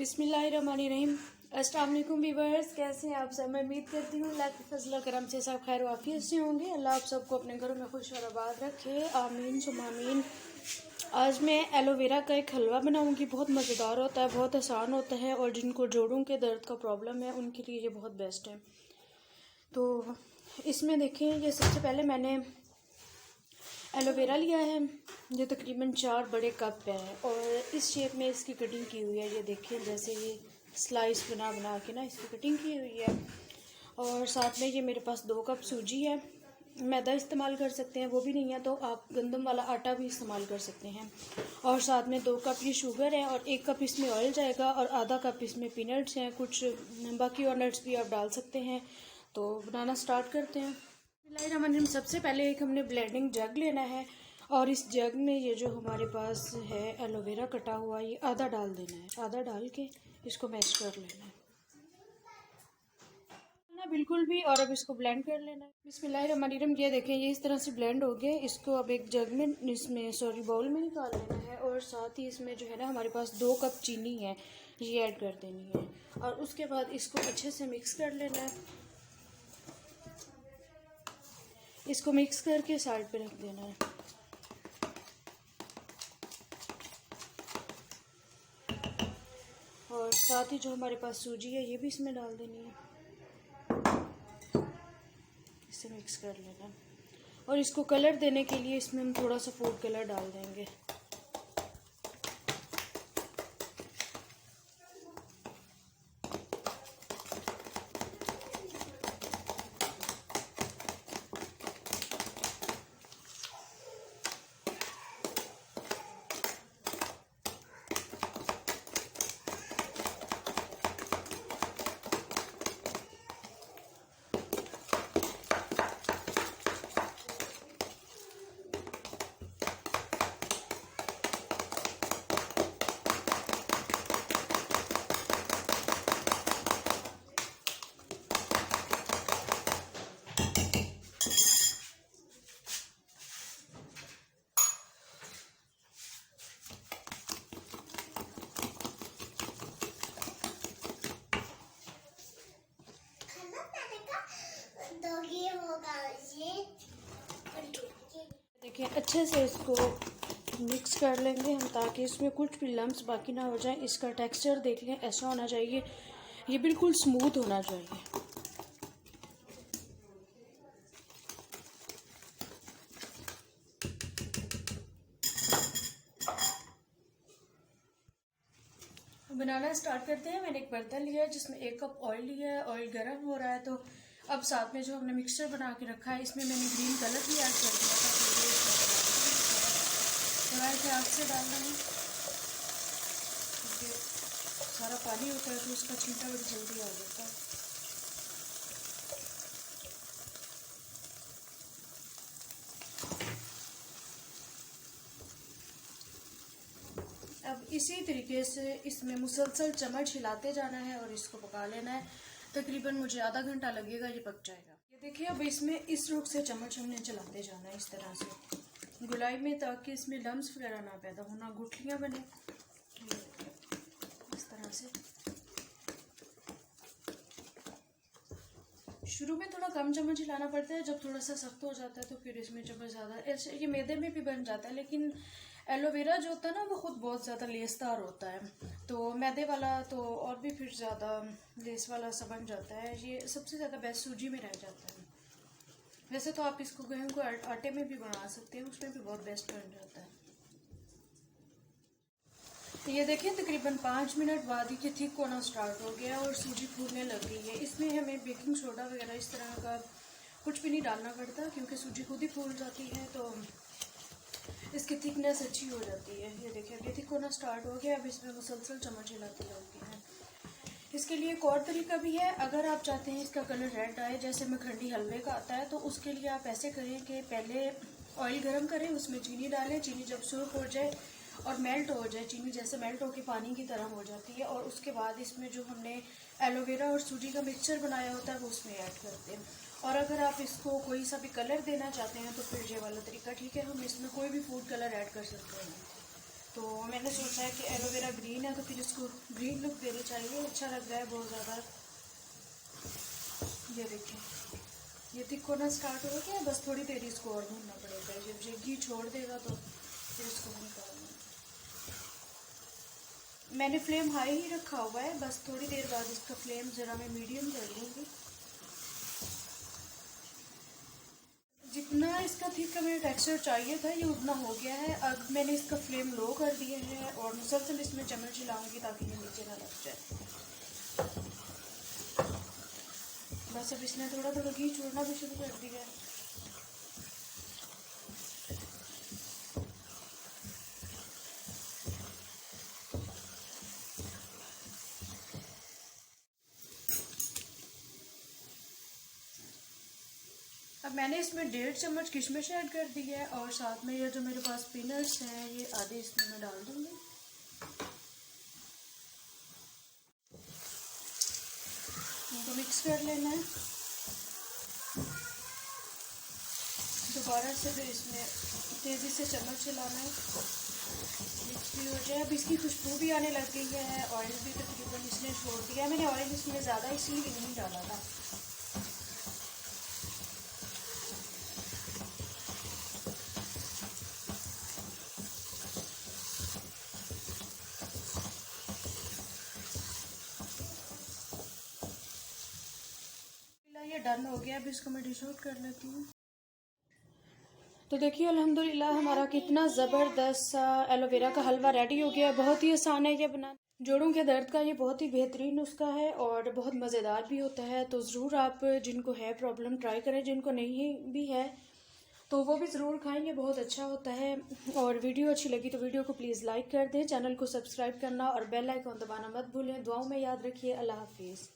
बिस्मिल्लाहिर्रहमानिर्रहीम। अस्सलाम वालेकुम वीवर्स, कैसे हैं आप सब। मैं उम्मीद करती हूँ अल्लाह के फजल करम से सब खैर वाफियत से होंगे। अल्लाह आप सबको अपने घरों में खुश और आबाद रखे, आमीन सुम आमीन। आज मैं एलोवेरा का एक हलवा बनाऊँगी। बहुत मज़ेदार होता है, बहुत आसान होता है और जिनको जोड़ों के दर्द का प्रॉब्लम है उनके लिए ये बहुत बेस्ट है। तो इसमें देखें, ये सबसे पहले मैंने एलोवेरा लिया है। ये तकरीबन 4 बड़े कप है और इस शेप में इसकी कटिंग की हुई है। ये देखिए, जैसे ये स्लाइस बना बना के ना इसकी कटिंग की हुई है। और साथ में ये मेरे पास 2 कप सूजी है। मैदा इस्तेमाल कर सकते हैं, वो भी नहीं है तो आप गंदम वाला आटा भी इस्तेमाल कर सकते हैं। और साथ में 2 कप ये शुगर है और 1 कप इसमें ऑयल जाएगा और आधा कप इसमें पीनट्स हैं। कुछ बाकी और नट्स भी आप डाल सकते हैं। तो बनाना स्टार्ट करते हैं। सबसे पहले एक हमने ब्लेंडिंग जग लेना है और इस जग में ये जो हमारे पास है एलोवेरा कटा हुआ, ये आधा डाल देना है। आधा डाल के इसको मैश कर लेना है ना बिल्कुल भी। और अब इसको ब्लेंड कर लेना है। बिस्मिल्लाहिर्रहमानिर्रहीम। ये देखें, ये इस तरह से ब्लेंड हो गए। इसको अब एक जग में बाउल में निकाल लेना है। और साथ ही इसमें जो है ना हमारे पास 2 कप चीनी है, ये ऐड कर देनी है। और उसके बाद इसको अच्छे से मिक्स कर लेना है। इसको मिक्स करके साइड पे रख देना है। और साथ ही जो हमारे पास सूजी है ये भी इसमें डाल देनी है। इसे मिक्स कर लेना। और इसको कलर देने के लिए इसमें हम थोड़ा सा फूड कलर डाल देंगे। देखिए, अच्छे से इसको मिक्स कर लेंगे हम ताकि इसमें कुछ भी लम्स बाकी ना हो जाए। इसका टेक्सचर देख लें, ऐसा होना चाहिए, ये बिल्कुल स्मूथ होना चाहिए। बनाना स्टार्ट करते हैं। मैंने एक बर्तन लिया है जिसमें 1 कप ऑयल लिया है। ऑयल गर्म हो रहा है तो अब साथ में जो हमने मिक्सचर बना के रखा है इसमें मैंने ग्रीन कलर भी ऐड कर दिया था। थोड़ा इसे आग से डालना है क्योंकि सारा पानी होता है तो उसका छींटा बड़ी जल्दी आ जाता है। अब इसी तरीके से इसमें मुसलसल चम्मच हिलाते जाना है और इसको पका लेना है। तकरीबन मुझे आधा घंटा लगेगा, ये पक जाएगा। ये देखिए, अब इसमें इस रुख से चम्मच हमने चलाते जाना है इस तरह से गुलाई में, ताकि इसमें लम्स वगैरह ना पैदा हो, ना गुठलियाँ बने। इस तरह से शुरू में थोड़ा कम चम्मच हिलाना पड़ता है, जब थोड़ा सा सख्त हो जाता है तो फिर इसमें चम्मच ज़्यादा। ऐसे ये मैदे में भी बन जाता है, लेकिन एलोवेरा जो होता है ना वो खुद बहुत ज़्यादा लेसदार होता है, तो मैदे वाला तो और भी फिर ज़्यादा लेस वाला सा बन जाता है। ये सबसे ज़्यादा बेस्ट सूजी में रह जाता है। वैसे तो आप इसको गेहूं को आटे में भी बना सकते हैं, उसमें भी बहुत बेस्ट बन जाता है। तो ये देखिए, तकरीबन 5 मिनट बाद ही थिक होना स्टार्ट हो गया और सूजी फूलने लग गई है। इसमें हमें बेकिंग सोडा वगैरह इस तरह का कुछ भी नहीं डालना पड़ता क्योंकि सूजी खुद ही फूल जाती है, तो इसकी थिकनेस अच्छी हो जाती है। ये देखिए, अब ये थिक होना स्टार्ट हो गया। अब इसमें मुसलसल चम्मच हिलाती रहती है। इसके लिए एक और तरीका भी है। अगर आप चाहते हैं इसका कलर रेड आए जैसे मखंडी हलवे का आता है, तो उसके लिए आप ऐसे करें कि पहले ऑयल गर्म करें, उसमें चीनी डालें। चीनी जब सुर्ख हो जाए और मेल्ट हो जाए, चीनी जैसे मेल्ट होकर पानी की तरह हो जाती है, और उसके बाद इसमें जो हमने एलोवेरा और सूजी का मिक्सचर बनाया होता है वो उसमें ऐड करते हैं। और अगर आप इसको कोई सा भी कलर देना चाहते हैं तो फिर ये वाला तरीका ठीक है, हम इसमें कोई भी फूड कलर ऐड कर सकते हैं। तो मैंने सोचा है कि एलोवेरा ग्रीन है तो फिर इसको ग्रीन लुक देनी चाहिए। अच्छा लग रहा है बहुत ज़्यादा। ये देखें, ये थिक होना स्टार्ट हो गया, बस थोड़ी देर इसको और भूनना पड़ेगा। जब ये घी छोड़ देगा तो फिर इसको निकालना। मैंने फ्लेम हाई ही रखा हुआ है, बस थोड़ी देर बाद इसका फ्लेम ज़रा मैं मीडियम कर लूँगी। जितना इसका थिक हमें टेक्सचर चाहिए था ये उतना हो गया है। अब मैंने इसका फ्लेम लो कर दिया है और मुसलसल इसमें चम्मच हिलाऊंगी ताकि ये नीचे ना लग जाए। बस अब इसने थोड़ा थोड़ा घी छोड़ना भी शुरू कर दिया है। अब मैंने इसमें 1.5 चम्मच किशमिश ऐड कर दी है और साथ में ये जो मेरे पास पीनट्स हैं ये आधे इसमें मैं डाल दूँगी। इनको मिक्स कर लेना है। दोबारा से फिर इसमें तेज़ी से चम्मच चलाना है, मिक्स भी हो जाए। अब इसकी खुशबू भी आने लग गई है, ऑयल भी तकरीबन इसने छोड़ दिया है। मैंने ऑयल इसमें ज़्यादा इसीलिए नहीं डाला था। ये डन हो गया। अब इसको मैं डिश आउट कर लेती हूँ। तो देखिए अल्हम्दुलिल्लाह हमारा कितना ज़बरदस्त सा एलोवेरा का हलवा रेडी हो गया है। बहुत ही आसान है ये बनाना। जोड़ों के दर्द का ये बहुत ही बेहतरीन नुस्खा है और बहुत मज़ेदार भी होता है। तो ज़रूर आप जिनको है प्रॉब्लम ट्राई करें, जिनको नहीं भी है तो वो भी ज़रूर खाएंगे, बहुत अच्छा होता है। और वीडियो अच्छी लगी तो वीडियो को प्लीज़ लाइक कर दें, चैनल को सब्सक्राइब करना और बेल आइकन दबाना मत भूलें। दुआओं में याद रखिए। अल्लाह हाफिज़।